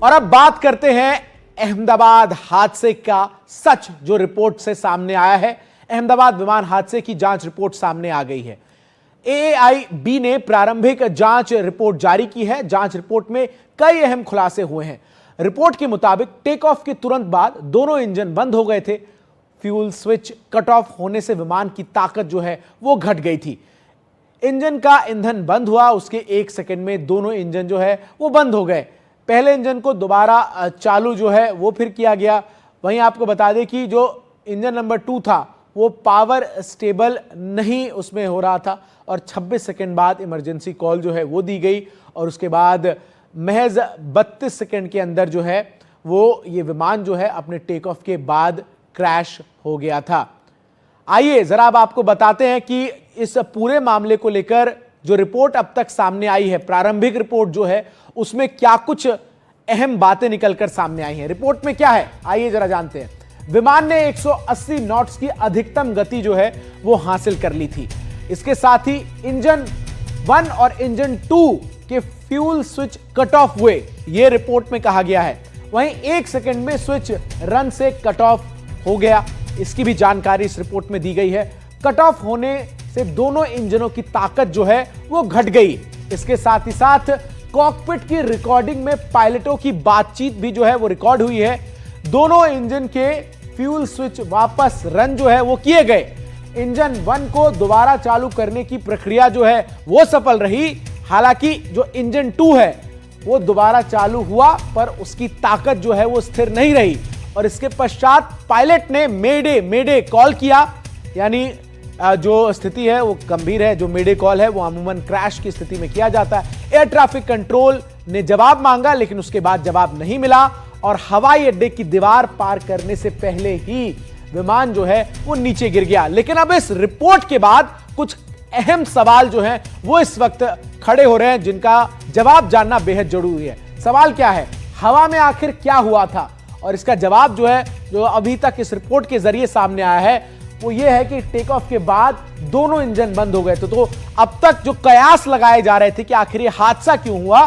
और अब बात करते हैं अहमदाबाद हादसे का सच जो रिपोर्ट से सामने आया है। अहमदाबाद विमान हादसे की जांच रिपोर्ट सामने आ गई है। AAIB ने प्रारंभिक जांच रिपोर्ट जारी की है। जांच रिपोर्ट में कई अहम खुलासे हुए हैं। रिपोर्ट के मुताबिक टेक ऑफ के तुरंत बाद दोनों इंजन बंद हो गए थे। फ्यूल स्विच कट ऑफ होने से विमान की ताकत जो है वो घट गई थी। इंजन का ईंधन बंद हुआ, उसके 1 सेकंड में दोनों इंजन जो है वो बंद हो गए। पहले इंजन को दोबारा चालू जो है वो फिर किया गया। वहीं आपको बता दें कि जो इंजन नंबर 2 था वो पावर स्टेबल नहीं उसमें हो रहा था और 26 सेकंड बाद इमरजेंसी कॉल जो है वो दी गई और उसके बाद महज 32 सेकंड के अंदर जो है वो ये विमान जो है अपने टेक ऑफ के बाद क्रैश हो गया था। आइए जरा अब आपको बताते हैं कि इस पूरे मामले को लेकर जो रिपोर्ट अब तक सामने आई है, प्रारंभिक रिपोर्ट जो है उसमें क्या कुछ अहम बातें निकलकर सामने आई हैं। रिपोर्ट में क्या है आइए जरा जानते हैं। विमान ने 180 नॉट्स की अधिकतम गति जो है वो हासिल कर ली थी। इसके साथ ही इंजन 1 और इंजन 2 के फ्यूल स्विच कट ऑफ हुए, ये रिपोर्ट में कहा गया है। वहीं 1 सेकंड में स्विच रन से कट ऑफ हो गया, इसकी भी जानकारी इस रिपोर्ट में दी गई है। कट ऑफ होने से दोनों इंजनों की ताकत जो है वो घट गई। इसके साथ ही साथ कॉकपिट की रिकॉर्डिंग में पायलटों की बातचीत भी जो है वो रिकॉर्ड हुई है। दोनों इंजन के फ्यूल स्विच वापस रन जो है वो किए गए। इंजन 1 को दोबारा चालू करने की प्रक्रिया जो है वो सफल रही। हालांकि जो इंजन 2 है वो दोबारा चालू हुआ पर उसकी ताकत जो है वो स्थिर नहीं रही और इसके पश्चात पायलट ने मेडे कॉल किया। यानी जो स्थिति है वो गंभीर है। जो मेडे कॉल है वो अमूमन क्रैश की स्थिति में किया जाता है। एयर ट्रैफिक कंट्रोल ने जवाब मांगा लेकिन उसके बाद जवाब नहीं मिला और हवाई अड्डे की दीवार पार करने से पहले ही विमान जो है वो नीचे गिर गया। लेकिन अब इस रिपोर्ट के बाद कुछ अहम सवाल जो हैं वो इस वक्त खड़े हो रहे हैं जिनका जवाब जानना बेहद जरूरी है। सवाल क्या है, हवा में आखिर क्या हुआ था? और इसका जवाब जो है जो अभी तक इस रिपोर्ट के जरिए सामने आया है वो ये है कि टेक ऑफ के बाद दोनों इंजन बंद हो गए थे। तो अब तक जो कयास लगाए जा रहे थे कि आखिर ये हादसा क्यों हुआ,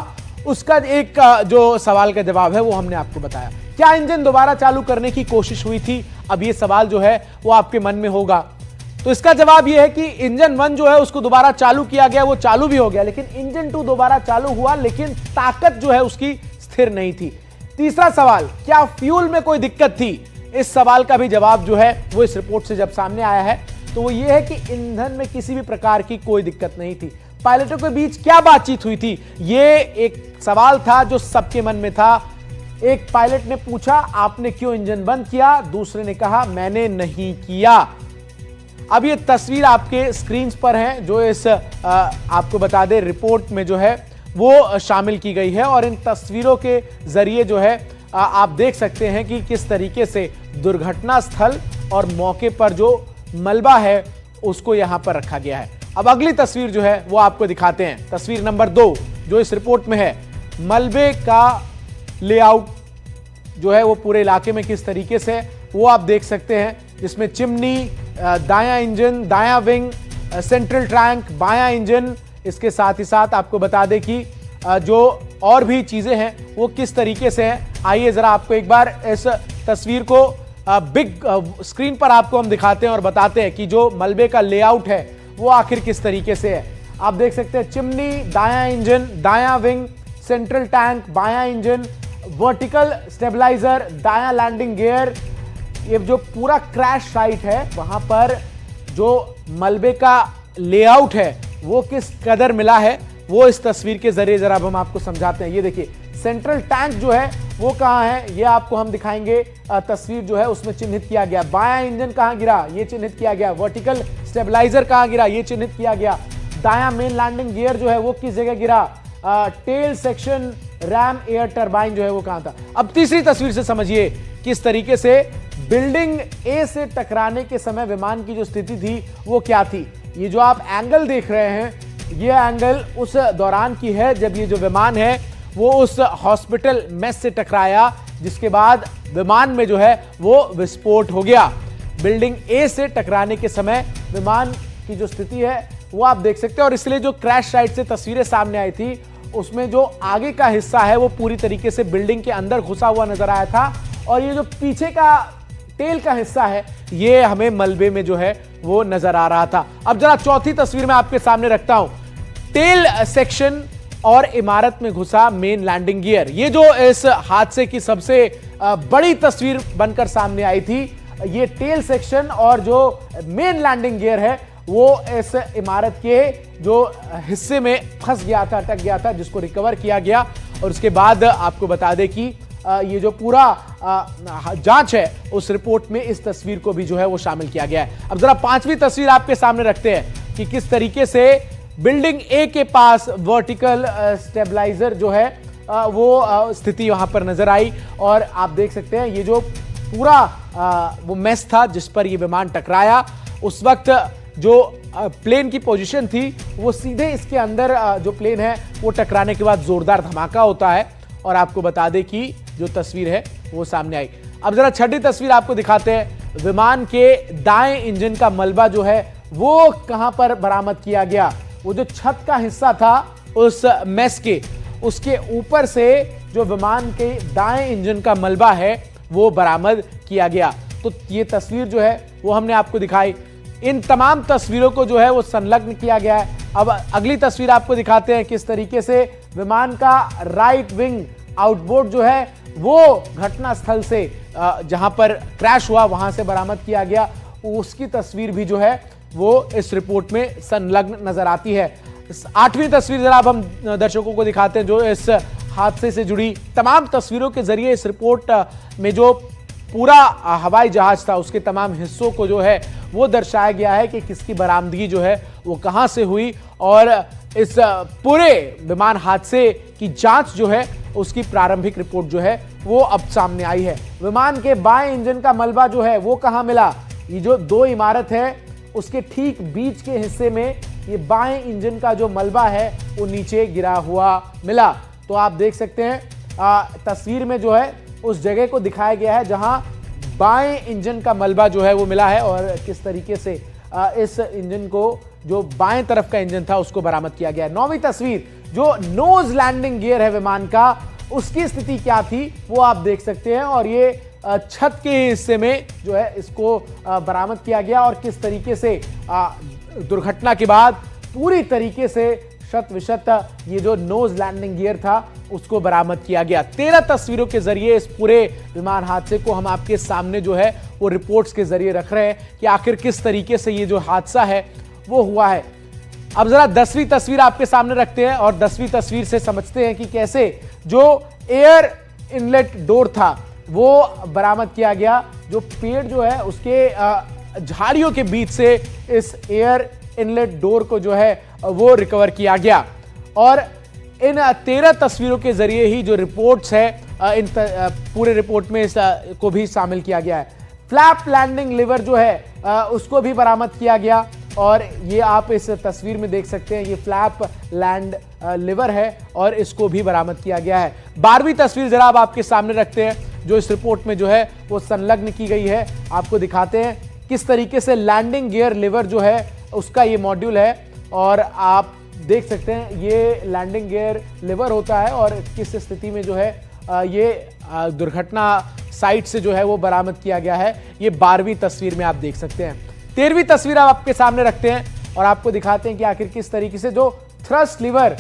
उसका एक जो सवाल का जवाब है वो हमने आपको बताया। क्या इंजन दोबारा चालू करने की कोशिश हुई थी? अब ये सवाल जो है वो आपके मन में होगा। तो इसका जवाब ये है कि इंजन 1 जो है उसको दोबारा चालू किया गया, वो चालू भी हो गया, लेकिन इंजन 2 दोबारा चालू हुआ लेकिन ताकत जो है उसकी स्थिर नहीं थी। तीसरा सवाल, क्या फ्यूल में कोई दिक्कत थी? इस सवाल का भी जवाब जो है वो इस रिपोर्ट से जब सामने आया है तो वो ये है कि ईंधन में किसी भी प्रकार की कोई दिक्कत नहीं थी। पायलटों के बीच क्या बातचीत हुई थी, ये एक सवाल था जो सबके मन में था। एक पायलट ने पूछा आपने क्यों इंजन बंद किया, दूसरे ने कहा मैंने नहीं किया। अब ये तस्वीर आपके स्क्रीन पर है जो इस आपको बता दें रिपोर्ट में जो है वो शामिल की गई है और इन तस्वीरों के जरिए जो है आप देख सकते हैं कि किस तरीके से दुर्घटना स्थल और मौके पर जो मलबा है उसको यहां पर रखा गया है। अब अगली तस्वीर जो है वो आपको दिखाते हैं। तस्वीर नंबर 2 जो इस रिपोर्ट में है, मलबे का लेआउट जो है वो पूरे इलाके में किस तरीके से वो आप देख सकते हैं, जिसमें चिमनी, दायां इंजन, दायां विंग, सेंट्रल टैंक, बायां इंजन। इसके साथ ही साथ आपको बता दें कि जो और भी चीजें हैं वो किस तरीके से हैं। आइए जरा आपको एक बार इस तस्वीर को बिग स्क्रीन पर आपको हम दिखाते हैं और बताते हैं कि जो मलबे का लेआउट है वो आखिर किस तरीके से है। आप देख सकते हैं चिमनी, दायां इंजन, दायां विंग, सेंट्रल टैंक, बायां इंजन, वर्टिकल स्टेबलाइजर, दायां लैंडिंग गियर। ये जो पूरा क्रैश साइट है वहां पर जो मलबे का लेआउट है वो किस कदर मिला है वो इस तस्वीर के जरिए जरा हम आपको समझाते हैं। ये देखिए सेंट्रल टैंक जो है वो कहां है ये आपको हम दिखाएंगे। तस्वीर जो है उसमें चिन्हित किया गया। बायां इंजन कहां गिरा ये चिन्हित किया गया। वर्टिकल स्टेबलाइजर कहां गिरा ये चिन्हित किया गया। दायां मेन लैंडिंग गियर जो है वो किस जगह गिरा। Tail section RAM air turbine जो है वो कहां था। अब तीसरी तस्वीर से समझिए किस तरीके से बिल्डिंग ए से टकराने के समय विमान की जो स्थिति थी वो क्या थी। ये जो आप एंगल देख रहे हैं ये एंगल उस दौरान की है जब ये जो विमान है वो उस हॉस्पिटल मेस से टकराया, जिसके बाद विमान में जो है वो विस्फोट हो गया। बिल्डिंग ए से टकराने के समय विमान की जो स्थिति है वो आप देख सकते हैं और इसलिए जो क्रैश साइट से तस्वीरें सामने आई थी उसमें जो आगे का हिस्सा है वो पूरी तरीके से बिल्डिंग के अंदर घुसा हुआ नजर आया था और ये जो पीछे का टेल का हिस्सा है ये हमें मलबे में जो है वो नजर आ रहा था। अब जरा चौथी तस्वीर में आपके सामने रखता हूं, टेल सेक्शन और इमारत में घुसा मेन लैंडिंग गियर। ये जो इस हादसे की सबसे बड़ी तस्वीर बनकर सामने आई थी, ये टेल सेक्शन और जो मेन लैंडिंग गियर है वो इस इमारत के जो हिस्से में फंस गया था, अटक गया था, जिसको रिकवर किया गया। और उसके बाद आपको बता दें कि ये जो पूरा जांच है उस रिपोर्ट में इस तस्वीर को भी जो है वो शामिल किया गया है। अब जरा पांचवी तस्वीर आपके सामने रखते हैं कि किस तरीके से बिल्डिंग ए के पास वर्टिकल स्टेबलाइजर जो है वो स्थिति वहां पर नजर आई और आप देख सकते हैं ये जो पूरा वो मेस था जिस पर ये विमान टकराया, उस वक्त जो प्लेन की पोजीशन थी वो सीधे इसके अंदर जो प्लेन है वो टकराने के बाद जोरदार धमाका होता है और आपको बता दें कि जो तस्वीर है वो सामने आई। अब जरा छठी तस्वीर आपको दिखाते हैं, विमान के दाएं इंजन का मलबा जो है वो कहां पर बरामद किया गया। वो जो छत का हिस्सा था उस मेस के, उसके ऊपर से जो विमान के दाएं इंजन का मलबा है वो बरामद किया गया। तो ये तस्वीर जो है वो हमने आपको दिखाई। इन तमाम तस्वीरों को जो है वो संलग्न किया गया है। अब अगली तस्वीर आपको दिखाते हैं किस तरीके से विमान का राइट विंग आउटबोर्ड जो है वो घटना स्थल से जहां पर क्रैश हुआ वहां से बरामद किया गया। उसकी तस्वीर भी जो है वो इस रिपोर्ट में संलग्न नजर आती है। आठवीं तस्वीर जरा अब हम दर्शकों को दिखाते हैं जो इस हादसे से जुड़ी तमाम तस्वीरों के जरिए इस रिपोर्ट में जो पूरा हवाई जहाज था उसके तमाम हिस्सों को जो है वो दर्शाया गया है कि किसकी बरामदगी जो है वो कहां से हुई और इस पूरे विमान हादसे की जांच जो है उसकी प्रारंभिक रिपोर्ट जो है वो अब सामने आई है। विमान के बाएं इंजन का मलबा जो है वो कहां मिला, ये जो दो इमारत है उसके ठीक बीच के हिस्से में ये बाएं इंजन का जो मलबा है वो नीचे गिरा हुआ मिला। तो आप देख सकते हैं तस्वीर में जो है उस जगह को दिखाया गया है जहां बाएं इंजन का मलबा जो है वो मिला है और किस तरीके से इस इंजन को जो बाएं तरफ का इंजन था उसको बरामद किया गया है। नौवीं तस्वीर जो नोज लैंडिंग गियर है विमान का, उसकी स्थिति क्या थी वो आप देख सकते हैं और ये छत के हिस्से में जो है इसको बरामद किया गया और किस तरीके से दुर्घटना के बाद पूरी तरीके से शत विशत ये जो नोज लैंडिंग गियर था उसको बरामद किया गया। 13 तस्वीरों के जरिए इस पूरे विमान हादसे को हम आपके सामने जो है वो रिपोर्ट्स के जरिए रख रहे हैं कि आखिर किस तरीके से ये जो हादसा है वो हुआ है। अब जरा 10वीं तस्वीर आपके सामने रखते हैं और 10वीं तस्वीर से समझते हैं कि कैसे जो एयर इनलेट डोर था वो बरामद किया गया। जो पेड़ जो है उसके झाड़ियों के बीच से इस एयर इनलेट डोर को जो है वो रिकवर किया गया और इन 13 तस्वीरों के जरिए ही जो रिपोर्ट्स है इन पूरे रिपोर्ट में को भी शामिल किया गया है। फ्लैप लैंडिंग लिवर जो है उसको भी बरामद किया गया और ये आप इस तस्वीर में देख सकते हैं, ये फ्लैप लैंड लिवर है और इसको भी बरामद किया गया है। 12वीं तस्वीर जरा अब आपके सामने रखते हैं जो इस रिपोर्ट में जो है वो संलग्न की गई है। आपको दिखाते हैं किस तरीके से लैंडिंग गियर लिवर जो है उसका ये मॉड्यूल है और आप देख सकते हैं ये लैंडिंग गियर लिवर होता है और किस स्थिति में जो है ये दुर्घटना साइट से जो है वो बरामद किया गया है। ये 12वीं तस्वीर में आप देख सकते हैं। 13वीं तस्वीर आप आपके सामने रखते हैं और आपको दिखाते हैं कि आखिर किस तरीके से जो थ्रस्ट लिवर,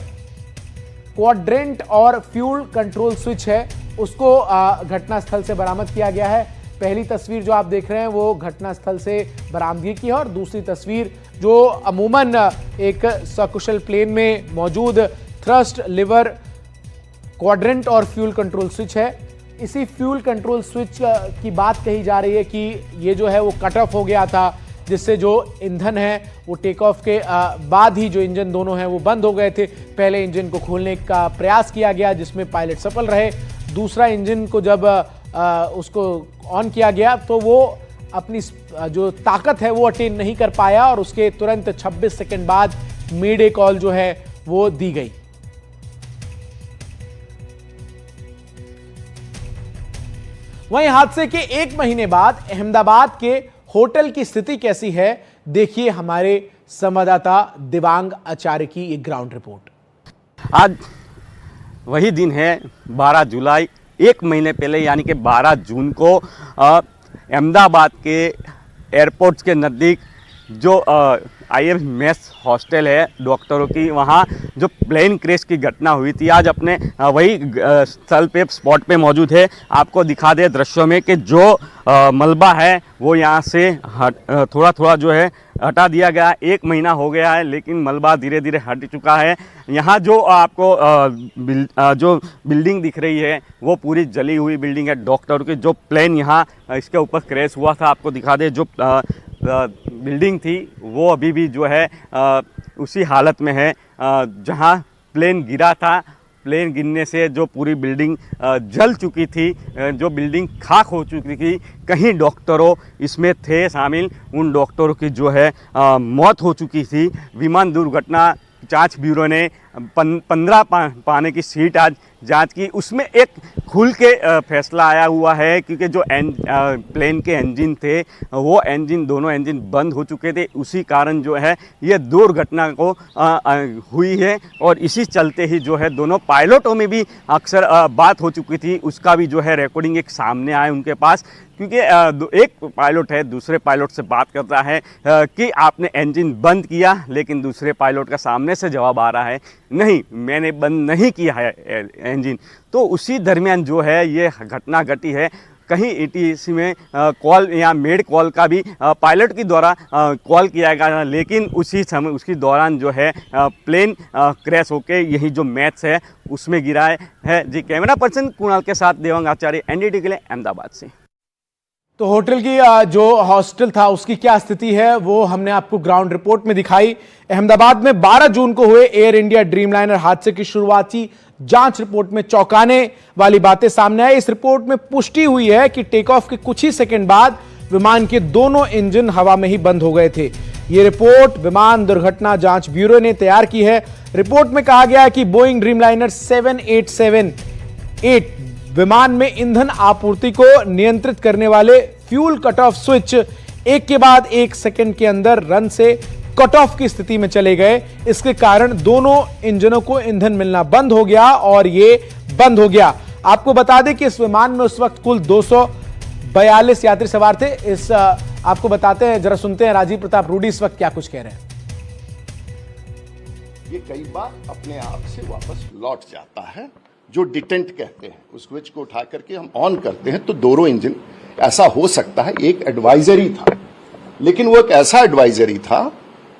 क्वाड्रेंट और फ्यूल कंट्रोल स्विच है उसको घटनास्थल से बरामद किया गया है। पहली तस्वीर जो आप देख रहे हैं वो घटनास्थल से बरामदगी की है और दूसरी तस्वीर जो अमूमन एक सकुशल प्लेन में मौजूद थ्रस्ट लिवर, क्वाड्रेंट और फ्यूल कंट्रोल स्विच है। इसी फ्यूल कंट्रोल स्विच की बात कही जा रही है कि ये जो है वो कट ऑफ हो गया था जिससे जो ईंधन है वो टेक ऑफ के बाद ही जो इंजन दोनों हैं वो बंद हो गए थे। पहले इंजन को खोलने का प्रयास किया गया जिसमें पायलट सफल रहे, दूसरा इंजन को जब उसको ऑन किया गया तो वो अपनी जो ताकत है वो अटेन नहीं कर पाया और उसके तुरंत 26 सेकंड बाद मेडे कॉल जो है वो दी गई। वहीं हादसे के 1 महीने बाद अहमदाबाद के होटल की स्थिति कैसी है, देखिए हमारे संवाददाता दिवांग आचार्य की एक ग्राउंड रिपोर्ट। आज वही दिन है 12 जुलाई, एक महीने पहले यानी कि 12 जून को अहमदाबाद के एयरपोर्ट के नज़दीक जो IAS मेस हॉस्टल है डॉक्टरों की, वहाँ जो प्लेन क्रैश की घटना हुई थी। आज अपने वही स्थल पे स्पॉट पे मौजूद है। आपको दिखा दे दृश्यों में कि जो मलबा है वो यहाँ से थोड़ा थोड़ा जो है हटा दिया गया। एक महीना हो गया है लेकिन मलबा धीरे धीरे हट चुका है। यहाँ जो आपको जो बिल्डिंग दिख रही है वो पूरी जली हुई बिल्डिंग है डॉक्टरों की। जो प्लेन यहाँ इसके ऊपर क्रैश हुआ था, आपको दिखा दे जो बिल्डिंग थी वो अभी भी जो है उसी हालत में है जहां प्लेन गिरा था। प्लेन गिरने से जो पूरी बिल्डिंग जल चुकी थी, जो बिल्डिंग खाक हो चुकी थी। कहीं डॉक्टरों इसमें थे शामिल, उन डॉक्टरों की जो है मौत हो चुकी थी। विमान दुर्घटना जांच ब्यूरो ने 15 पाने की सीट आज जांच की, उसमें एक खुल के फैसला आया हुआ है क्योंकि जो प्लेन के इंजन थे वो दोनों इंजन बंद हो चुके थे। उसी कारण जो है ये दुर्घटना को हुई है और इसी चलते ही जो है दोनों पायलटों में भी अक्सर बात हो चुकी थी। उसका भी जो है रिकॉर्डिंग एक सामने आए उनके पास, क्योंकि एक पायलट है दूसरे पायलट से बात करता है कि आपने इंजन बंद किया, लेकिन दूसरे पायलट का सामने से जवाब आ रहा है नहीं, मैंने बंद नहीं किया है इंजन। तो उसी दरमियान जो है ये घटना घटी है। कहीं ATC में कॉल या मेड कॉल का भी पायलट के द्वारा कॉल किया गया, लेकिन उसी समय उसके दौरान जो है प्लेन क्रैश होके यही जो मैच है उसमें गिरा है। जी, कैमरा पर्सन कुणाल के साथ देवांग आचार्य, NDTV के लिए अहमदाबाद से। तो होटल की जो हॉस्टल था उसकी क्या स्थिति है वो हमने आपको ग्राउंड रिपोर्ट में दिखाई। अहमदाबाद में 12 जून को हुए एयर इंडिया ड्रीमलाइनर हादसे की शुरुआती जांच रिपोर्ट में चौंकाने वाली बातें सामने आई। इस रिपोर्ट में पुष्टि हुई है कि टेक ऑफ के कुछ ही सेकंड बाद विमान के दोनों इंजन हवा में ही बंद हो गए थे। यह रिपोर्ट विमान दुर्घटना जांच ब्यूरो ने तैयार की है। रिपोर्ट में कहा गया है कि बोइंग ड्रीमलाइनर 7878 विमान में ईंधन आपूर्ति को नियंत्रित करने वाले फ्यूल कट ऑफ स्विच एक के बाद एक सेकंड के अंदर रन से कट ऑफ की स्थिति में चले गए। इसके कारण दोनों इंजनों को ईंधन मिलना बंद हो गया और ये बंद हो गया। आपको बता दें कि इस विमान में उस वक्त कुल 242 यात्री सवार थे। इस आपको बताते हैं, जरा सुनते हैं राजीव प्रताप रूडी इस वक्त क्या कुछ कह रहे हैं। ये कई बार अपने आप से वापस लौट जाता है, जो डिटेंट कहते हैं। उस स्विच को उठा करके हम ऑन करते हैं तो दोनों इंजन, ऐसा हो सकता है एक एडवाइजरी था, लेकिन वो एक ऐसा एडवाइजरी था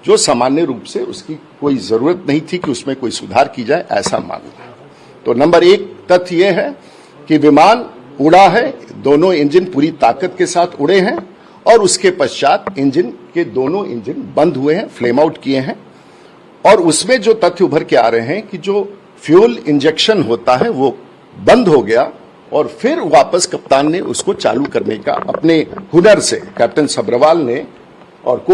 जो सामान्य रूप से उसकी कोई जरूरत नहीं थी कि उसमें कोई सुधार की जाए, ऐसा मानना। तो नंबर 1 तथ्य यह है कि विमान उड़ा है, दोनों इंजन पूरी ताकत के साथ उड़े हैं और उसके पश्चात इंजन के दोनों इंजन बंद हुए हैं, फ्लेम आउट किए हैं। और उसमें जो तथ्य उभर के आ रहे हैं कि जो फ्यूल इंजेक्शन होता है वो बंद हो गया और फिर वापस कप्तान ने उसको चालू करने का अपने हुनर से, कैप्टन सब्रवाल ने और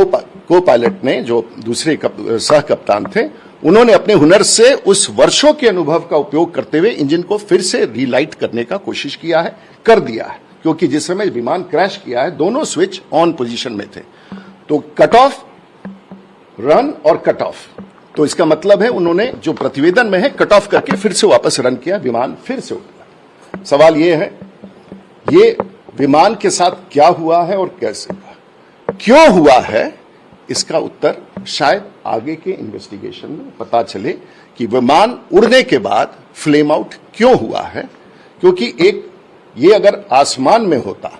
को पायलट ने, जो दूसरे सह कप्तान थे, उन्होंने अपने हुनर से उस वर्षों के अनुभव का उपयोग करते हुए इंजन को फिर से रीलाइट करने का कोशिश किया है, कर दिया है। क्योंकि जिस समय विमान क्रैश किया है दोनों स्विच ऑन पोजीशन में थे, तो कट ऑफ, रन और कट ऑफ। तो इसका मतलब है उन्होंने जो प्रतिवेदन में है कट ऑफ करके फिर से वापस रन किया, विमान फिर से उड़ा। सवाल यह है ये विमान के साथ क्या हुआ है और कैसे हुआ, क्यों हुआ है, इसका उत्तर शायद आगे के इन्वेस्टिगेशन में पता चले कि विमान उड़ने के बाद फ्लेम आउट क्यों हुआ है। क्योंकि ये अगर आसमान में होता,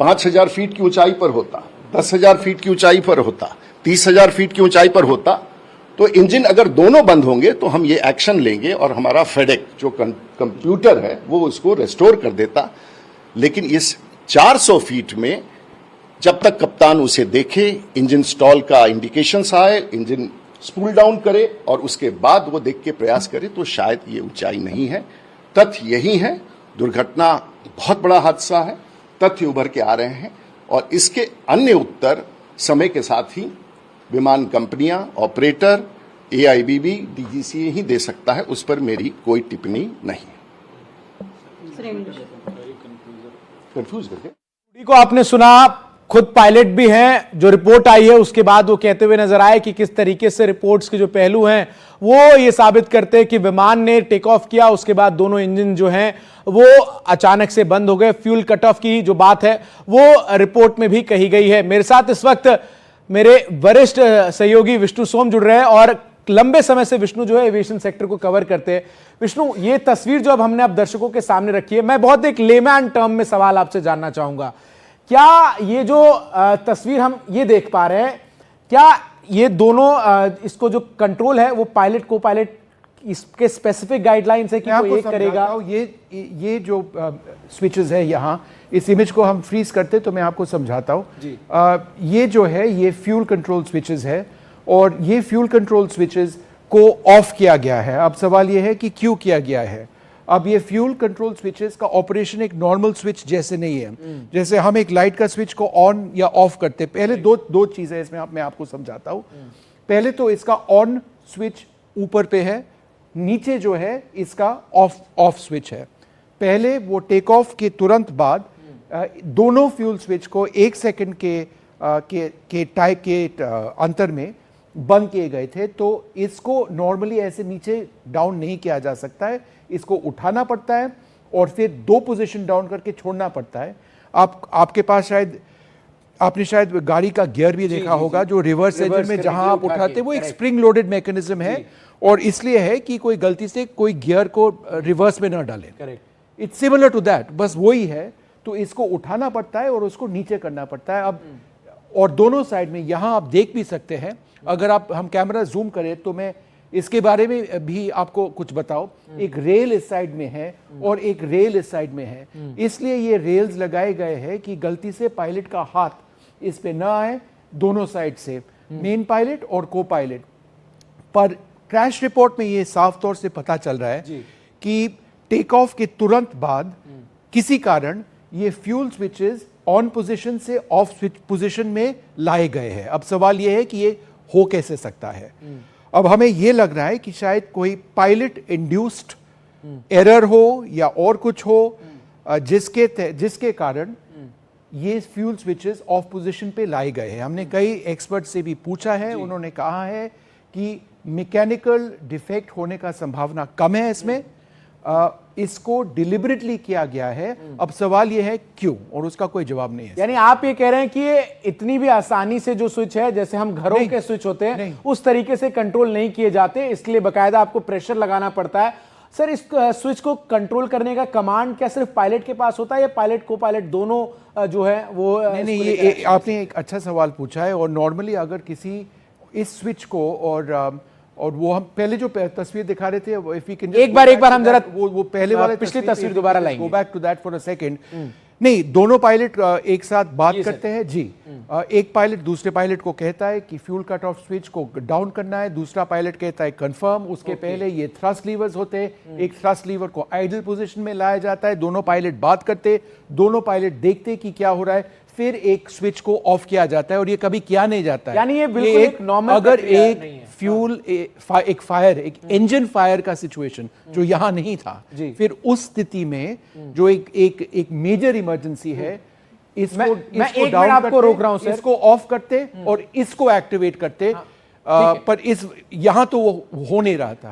5000 फीट की ऊंचाई पर होता, 10,000 फीट की ऊंचाई पर होता, 30,000 फीट की ऊंचाई पर होता, तो इंजन अगर दोनों बंद होंगे तो हम ये एक्शन लेंगे और हमारा फेडेक जो कंप्यूटर है वो उसको रेस्टोर कर देता। लेकिन इस 400 फीट में जब तक कप्तान उसे देखे, इंजन स्टॉल का इंडिकेशंस आए, इंजन स्पूल डाउन करे और उसके बाद वो देख के प्रयास करे, तो शायद ये ऊंचाई नहीं है। तथ्य यही है, दुर्घटना बहुत बड़ा हादसा है, तथ्य उभर के आ रहे हैं और इसके अन्य उत्तर समय के साथ ही विमान कंपनियां, ऑपरेटर, AIBB, DGCA ही दे सकता है, उस पर मेरी कोई टिप्पणी नहीं है। को आपने सुना, खुद पायलट भी हैं। जो रिपोर्ट आई है उसके बाद वो कहते हुए नजर आए कि किस तरीके से रिपोर्ट्स के जो पहलू हैं वो ये साबित करते हैं कि विमान ने टेक ऑफ किया, उसके बाद दोनों इंजन जो हैं वो अचानक से बंद हो गए। फ्यूल कट ऑफ की जो बात है वो रिपोर्ट में भी कही गई है। मेरे साथ इस वक्त मेरे वरिष्ठ सहयोगी विष्णु सोम जुड़ रहे हैं और लंबे समय से विष्णु जो है एविएशन सेक्टर को कवर करते हैं। विष्णु, ये तस्वीर जो अब हमने अब दर्शकों के सामने रखी है, मैं बहुत एक लेमैन टर्म में सवाल आपसे जानना चाहूंगा। क्या ये जो तस्वीर हम ये देख पा रहे हैं, क्या ये दोनों इसको जो कंट्रोल है वो पायलट को पायलट इसके स्पेसिफिक गाइडलाइंस है कि वो ये करेगा? ये जो स्विचेस है यहाँ, इस इमेज को हम फ्रीज करते तो मैं आपको समझाता हूँ। ये जो है ये फ्यूल कंट्रोल स्विचेस है और ये फ्यूल कंट्रोल स्विचेस को ऑफ किया गया है। अब सवाल ये है कि क्यों किया गया है। अब ये फ्यूल कंट्रोल स्विचेस का ऑपरेशन एक नॉर्मल स्विच जैसे नहीं है। जैसे हम एक लाइट का स्विच को ऑन या ऑफ करते, पहले दो चीजें इसमें मैं आपको समझाता हूँ। पहले तो इसका ऑन स्विच ऊपर पे है, नीचे जो है इसका ऑफ स्विच है। पहले वो टेक ऑफ के तुरंत बाद दोनों फ्यूल स्विच को 1 सेकंड के अंतर में बंद किए गए थे। तो इसको नॉर्मली ऐसे नीचे डाउन नहीं किया जा सकता है, इसको उठाना पड़ता है और फिर 2 पोजीशन डाउन करके छोड़ना पड़ता है। आपके पास आपने शायद गाड़ी का गियर भी देखा होगा, जो रिवर्स इंजन में जहां आप उठाते वो एक स्प्रिंग लोडेड मैकेनिज्म है और इसलिए है कि कोई गलती से कोई गियर को रिवर्स में ना डाले। इट्स सिमिलर टू दैट, बस वही है। तो इसको उठाना पड़ता है और उसको नीचे करना पड़ता है। अब और दोनों साइड में यहां आप देख भी सकते हैं, अगर हम कैमरा जूम करें तो मैं इसके बारे में भी आपको कुछ बताओ। एक रेल इस साइड में है और एक रेल इस साइड में है, इसलिए ये रेल्स लगाए गए हैं कि गलती से पायलट का हाथ इस पे ना आए, दोनों साइड से, मेन पायलट और को पायलट। पर क्रैश रिपोर्ट में ये साफ तौर से पता चल रहा है कि टेक ऑफ के तुरंत बाद किसी कारण ये फ्यूल स्विचेस ऑन पोजीशन से ऑफ स्विच पोजीशन में लाए गए हैं। अब सवाल ये है कि ये हो कैसे सकता है। अब हमें ये लग रहा है कि शायद कोई पायलट इंड्यूस्ड एरर हो या और कुछ हो, जिसके कारण ये फ्यूल स्विचेस ऑफ पोजीशन पे लाए गए हैं। हमने कई एक्सपर्ट से भी पूछा है, उन्होंने कहा है कि मैकेनिकल डिफेक्ट होने का संभावना कम है इसमें, इसको डिलिबरेटली किया गया है। अब सवाल यह है क्यों, और उसका कोई जवाब नहीं है। यानी आप ये कह रहे हैं कि ये इतनी भी आसानी से जो स्विच है, जैसे हम घरों के स्विच होते हैं उस तरीके से कंट्रोल नहीं किए जाते, इसलिए बकायदा आपको प्रेशर लगाना पड़ता है। सर, इस स्विच को कंट्रोल करने का कमांड क्या सिर्फ पायलट के पास होता है या पायलट को पायलट दोनों जो है वो? नहीं, ये आपने एक अच्छा सवाल पूछा है। और नॉर्मली अगर किसी इस स्विच को और वो हम पहले जो तस्वीर दिखा रहे थे, इफ वी कैन एक बार हम जरा वो पहले वाले पिछली तस्वीर दोबारा लाएंगे। Go back to that for a second. नहीं, दोनों पायलट एक साथ बात करते हैं जी। एक पायलट दूसरे पायलट को कहता है कि फ्यूल कट ऑफ स्विच को डाउन करना है, दूसरा पायलट कहता है कंफर्म। उसके पहले ये थ्रस्ट लीवर्स होते हैं, एक थ्रस्ट लीवर को आइडल पोजीशन में लाया जाता है, दोनों पायलट बात करते, दोनों पायलट देखते कि क्या हो रहा है, फिर एक स्विच को ऑफ किया जाता है। और ये कभी किया नहीं जाता है, यानी ये बिल्कुल एक नॉर्मल, अगर एक फ्यूल एक फायर, एक इंजन फायर का सिचुएशन जो यहां नहीं था, फिर उस स्थिति में जो एक मेजर इमरजेंसी है, इसको डाउन आपको रोक रहा हूं सर, इसको ऑफ करते और इसको एक्टिवेट करते। पर यहां तो वो हो नहीं रहा था।